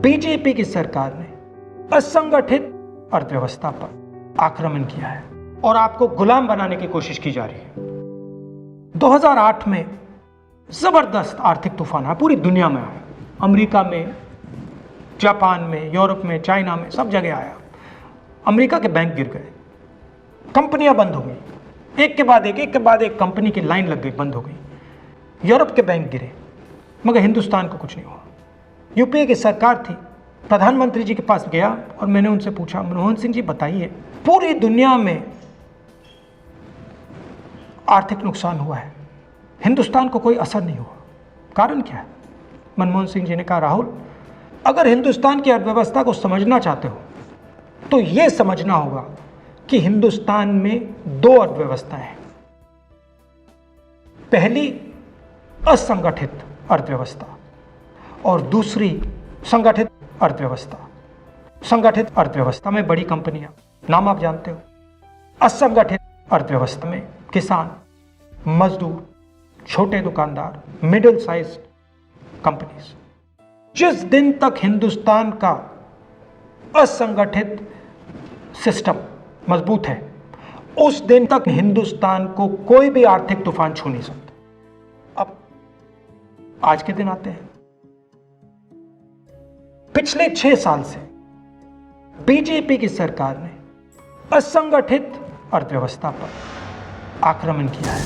BJP की सरकार ने असंगठित अर्थव्यवस्था पर आक्रमण किया है और आपको गुलाम बनाने की कोशिश की जा रही है। 2008 में जबरदस्त आर्थिक तूफान आया, पूरी दुनिया में आया, अमेरिका में, जापान में, यूरोप में, चाइना में, सब जगह आया। अमेरिका के बैंक गिर गए, कंपनियां बंद हो गई, एक के बाद एक कंपनी की लाइन लग गई, बंद हो गई। यूरोप के बैंक गिरे, मगर हिंदुस्तान को कुछ नहीं हुआ। यूपीए की सरकार थी, प्रधानमंत्री जी के पास गया और मैंने उनसे पूछा, मनमोहन सिंह जी बताइए, पूरी दुनिया में आर्थिक नुकसान हुआ है, हिंदुस्तान को कोई असर नहीं हुआ, कारण क्या है? मनमोहन सिंह जी ने कहा, राहुल, अगर हिंदुस्तान की अर्थव्यवस्था को समझना चाहते हो तो यह समझना होगा कि हिंदुस्तान में दो अर्थव्यवस्थाएं हैं। पहली असंगठित अर्थव्यवस्था और दूसरी संगठित अर्थव्यवस्था। संगठित अर्थव्यवस्था में बड़ी कंपनियां, नाम आप जानते हो। असंगठित अर्थव्यवस्था में किसान, मजदूर, छोटे दुकानदार, मिडिल साइज कंपनीज। जिस दिन तक हिंदुस्तान का असंगठित सिस्टम मजबूत है, उस दिन तक हिंदुस्तान को कोई भी आर्थिक तूफान छू नहीं सकता। अब आज के दिन आते हैं। पिछले 6 साल से बीजेपी की सरकार ने असंगठित अर्थव्यवस्था पर आक्रमण किया है।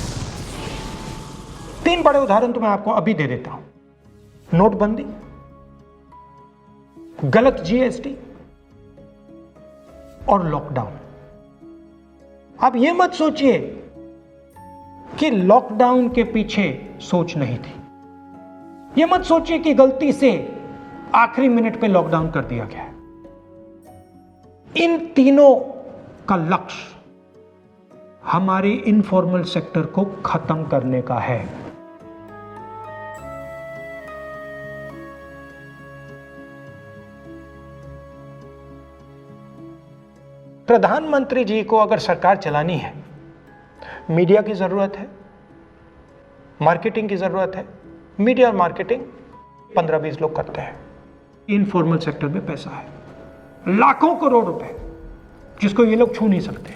3 बड़े उदाहरण तो मैं आपको अभी दे देता हूं। नोटबंदी, गलत जीएसटी और लॉकडाउन। आप यह मत सोचिए कि लॉकडाउन के पीछे सोच नहीं थी। यह मत सोचिए कि गलती से आखिरी मिनट पे लॉकडाउन कर दिया गया है। इन तीनों का लक्ष्य हमारे इनफॉर्मल सेक्टर को खत्म करने का है। प्रधानमंत्री जी को अगर सरकार चलानी है, मीडिया की जरूरत है, मार्केटिंग की जरूरत है। मीडिया और मार्केटिंग 15-20 लोग करते हैं। इनफॉर्मल सेक्टर में पैसा है, लाखों करोड़ रुपए, जिसको ये लोग छू नहीं सकते।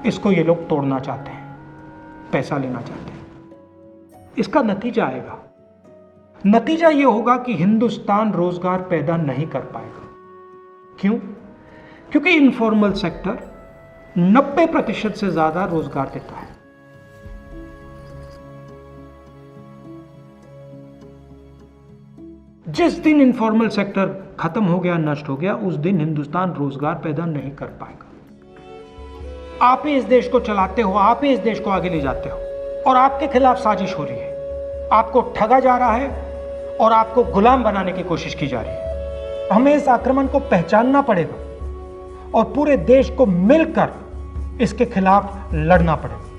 इसको ये लोग तोड़ना चाहते हैं, पैसा लेना चाहते हैं। इसका नतीजा आएगा। नतीजा यह होगा कि हिंदुस्तान रोजगार पैदा नहीं कर पाएगा। क्यों? क्योंकि इनफॉर्मल सेक्टर 90% से ज्यादा रोजगार देता है। जिस दिन इनफॉर्मल सेक्टर खत्म हो गया, नष्ट हो गया, उस दिन हिंदुस्तान रोजगार पैदा नहीं कर पाएगा। आप ही इस देश को चलाते हो, आप ही इस देश को आगे ले जाते हो, और आपके खिलाफ साजिश हो रही है। आपको ठगा जा रहा है और आपको गुलाम बनाने की कोशिश की जा रही है। हमें इस आक्रमण को पहचानना पड़ेगा और पूरे देश को मिलकर इसके खिलाफ लड़ना पड़ेगा।